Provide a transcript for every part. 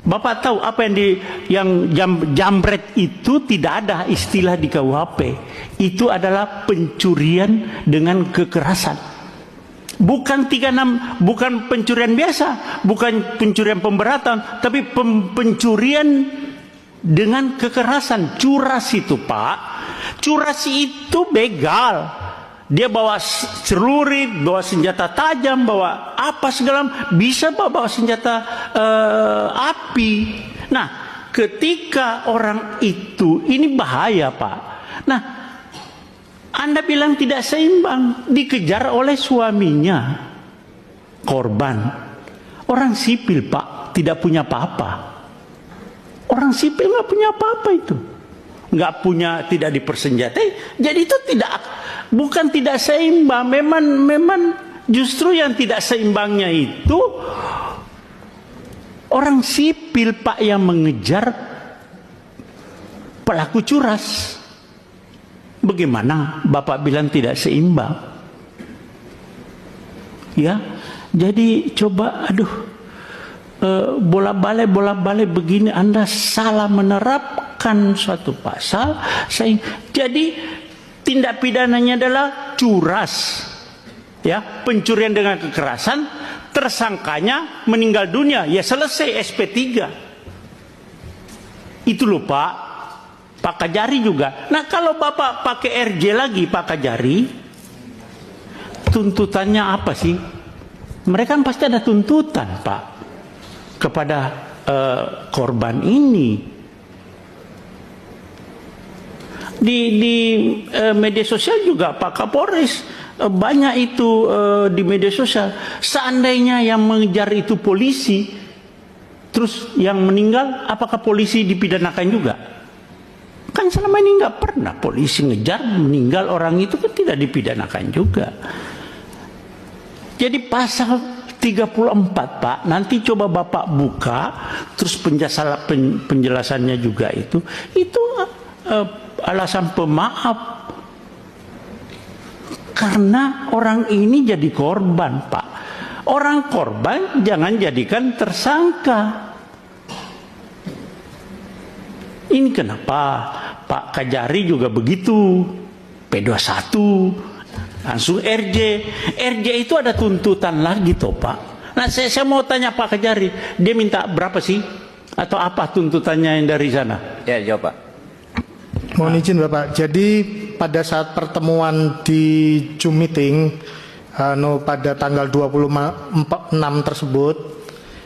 Bapak tahu apa jambret itu tidak ada istilah di KUHP. Itu adalah pencurian dengan kekerasan. Bukan 36, bukan pencurian biasa, bukan pencurian pemberatan, tapi pencurian dengan kekerasan. Curas itu, Pak. Curas itu begal. Dia bawa celurit, bawa senjata tajam, bawa apa segala, bisa bawa senjata api. Nah, ketika orang itu, ini bahaya, Pak. Nah, Anda bilang tidak seimbang, dikejar oleh suaminya, korban. Orang sipil, Pak, tidak punya apa-apa. Orang sipil nggak punya apa-apa itu, nggak punya, tidak dipersenjatai. Jadi itu bukan tidak seimbang. Memang justru yang tidak seimbangnya itu orang sipil, Pak, yang mengejar pelaku curas. Bagaimana Bapak bilang tidak seimbang? Ya, jadi coba, bola-balik begini, Anda salah menerapkan suatu pasal. Jadi tindak pidananya adalah curas, ya, pencurian dengan kekerasan. Tersangkanya meninggal dunia, ya selesai SP3. Itu loh, Pak Kajari juga. Nah, kalau Bapak pakai RJ lagi, Pak Kajari, tuntutannya apa sih? Mereka kan pasti ada tuntutan, Pak, kepada korban ini. Di media sosial juga Pak Kapolres banyak itu di media sosial. Seandainya yang mengejar itu polisi, terus yang meninggal, apakah polisi dipidanakan juga? Kan selama ini nggak pernah polisi ngejar meninggal orang itu, kan tidak dipidanakan juga. Jadi pasal 34, Pak, nanti coba Bapak buka, terus penjelasannya juga itu alasan pemaaf. Karena orang ini jadi korban, Pak. Orang korban jangan jadikan tersangka. Ini kenapa Pak Kajari juga begitu, P21, langsung RJ. RJ itu ada tuntutan lagi toh, Pak. Nah, saya mau tanya Pak Kajari, dia minta berapa sih? Atau apa tuntutannya yang dari sana? Ya, jawab, Pak. Mohon izin Bapak, jadi pada saat pertemuan di Zoom meeting pada tanggal 26 tersebut,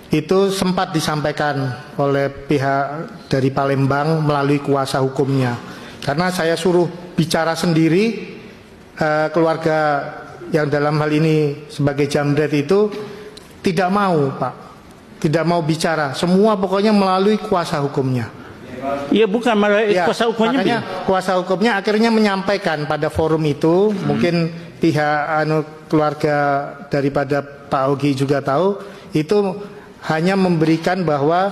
itu sempat disampaikan oleh pihak dari Palembang melalui kuasa hukumnya. Karena saya suruh bicara sendiri, keluarga yang dalam hal ini sebagai jambret itu tidak mau, Pak, tidak mau bicara. Semua pokoknya melalui kuasa hukumnya. Ya, bukan melalui kuasa hukumnya. Makanya kuasa hukumnya akhirnya menyampaikan pada forum itu, mungkin pihak keluarga daripada Pak Ogi juga tahu, itu hanya memberikan bahwa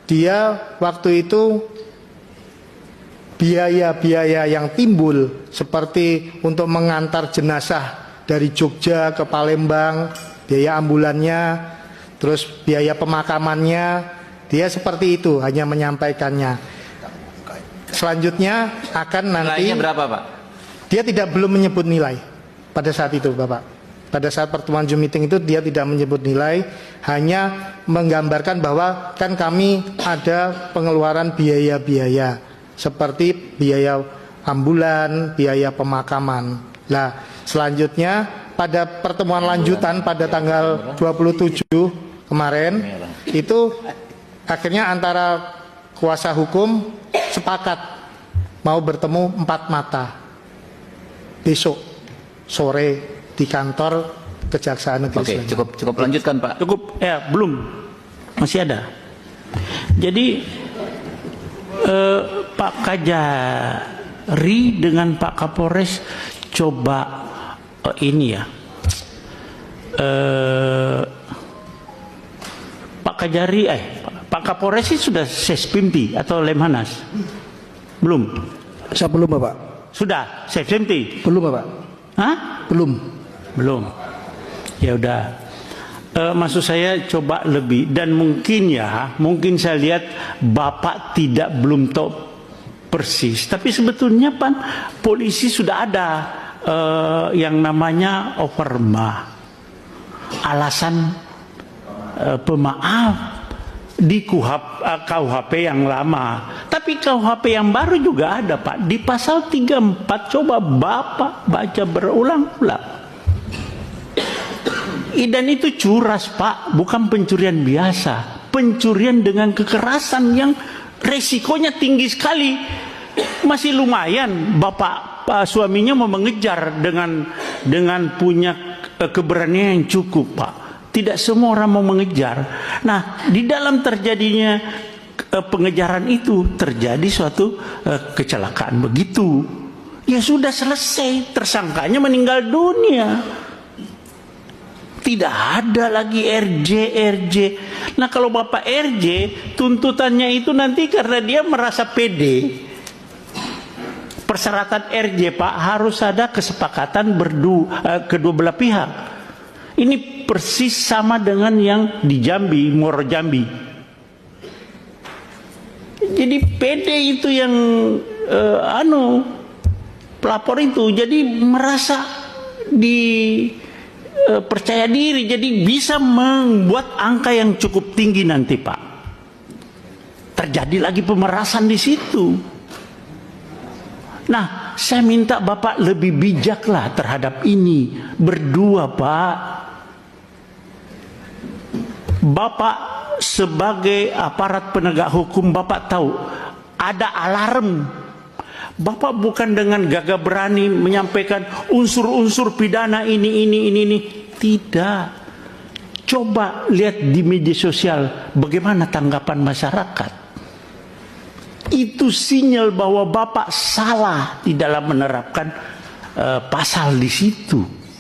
dia waktu itu biaya-biaya yang timbul seperti untuk mengantar jenazah dari Jogja ke Palembang, biaya ambulannya, terus biaya pemakamannya, dia seperti itu hanya menyampaikannya. Selanjutnya akan nanti nilainya berapa, Pak? Dia belum menyebut nilai pada saat itu, Bapak. Pada saat pertemuan Zoom meeting itu dia tidak menyebut nilai, hanya menggambarkan bahwa kan kami ada pengeluaran biaya-biaya seperti biaya ambulan, biaya pemakaman. Nah, selanjutnya pada pertemuan lanjutan pada tanggal 27 kemarin itu akhirnya antara kuasa hukum sepakat mau bertemu 4 mata besok sore di kantor Kejaksaan Negeri. Oke, cukup lanjutkan, Pak. Cukup, ya, belum, masih ada. Jadi Pak Kajari dengan Pak Kapolres coba ini ya, Pak Kajari, Pak Kapolres sih sudah Sespimti atau Lemhanas? Belum? Saya belum, Bapak. Sudah Sespimti? Belum, Bapak. Hah? Belum. Belum. Ya udah. Maksud saya coba lebih, dan mungkin saya lihat Bapak belum tahu persis, tapi sebetulnya polisi sudah ada yang namanya overma, alasan pemaaf di KUHP yang lama, tapi KUHP yang baru juga ada Pak, di pasal 34. Coba Bapak baca berulang-ulang. Dan itu curas Pak, bukan pencurian biasa, pencurian dengan kekerasan yang resikonya tinggi sekali. Masih lumayan Bapak suaminya mau mengejar dengan punya keberanian yang cukup Pak. Tidak semua orang mau mengejar. Nah, di dalam terjadinya pengejaran itu terjadi suatu kecelakaan begitu. Ya sudah selesai, tersangkanya meninggal dunia. Tidak ada lagi RJ. Nah, kalau Bapak RJ, tuntutannya itu nanti karena dia merasa pede. Persyaratan RJ Pak harus ada kesepakatan kedua belah pihak. Ini persis sama dengan yang di Jambi, Muaro Jambi. Jadi pede itu yang pelapor itu, jadi merasa percaya diri, jadi bisa membuat angka yang cukup tinggi nanti Pak. Terjadi lagi pemerasan di situ. Nah, saya minta Bapak lebih bijaklah terhadap ini. Berdua Pak. Bapak sebagai aparat penegak hukum, Bapak tahu ada alarm. Bapak bukan dengan gagah berani menyampaikan unsur-unsur pidana ini. Tidak. Coba lihat di media sosial bagaimana tanggapan masyarakat. Itu sinyal bahwa Bapak salah di dalam menerapkan pasal di situ.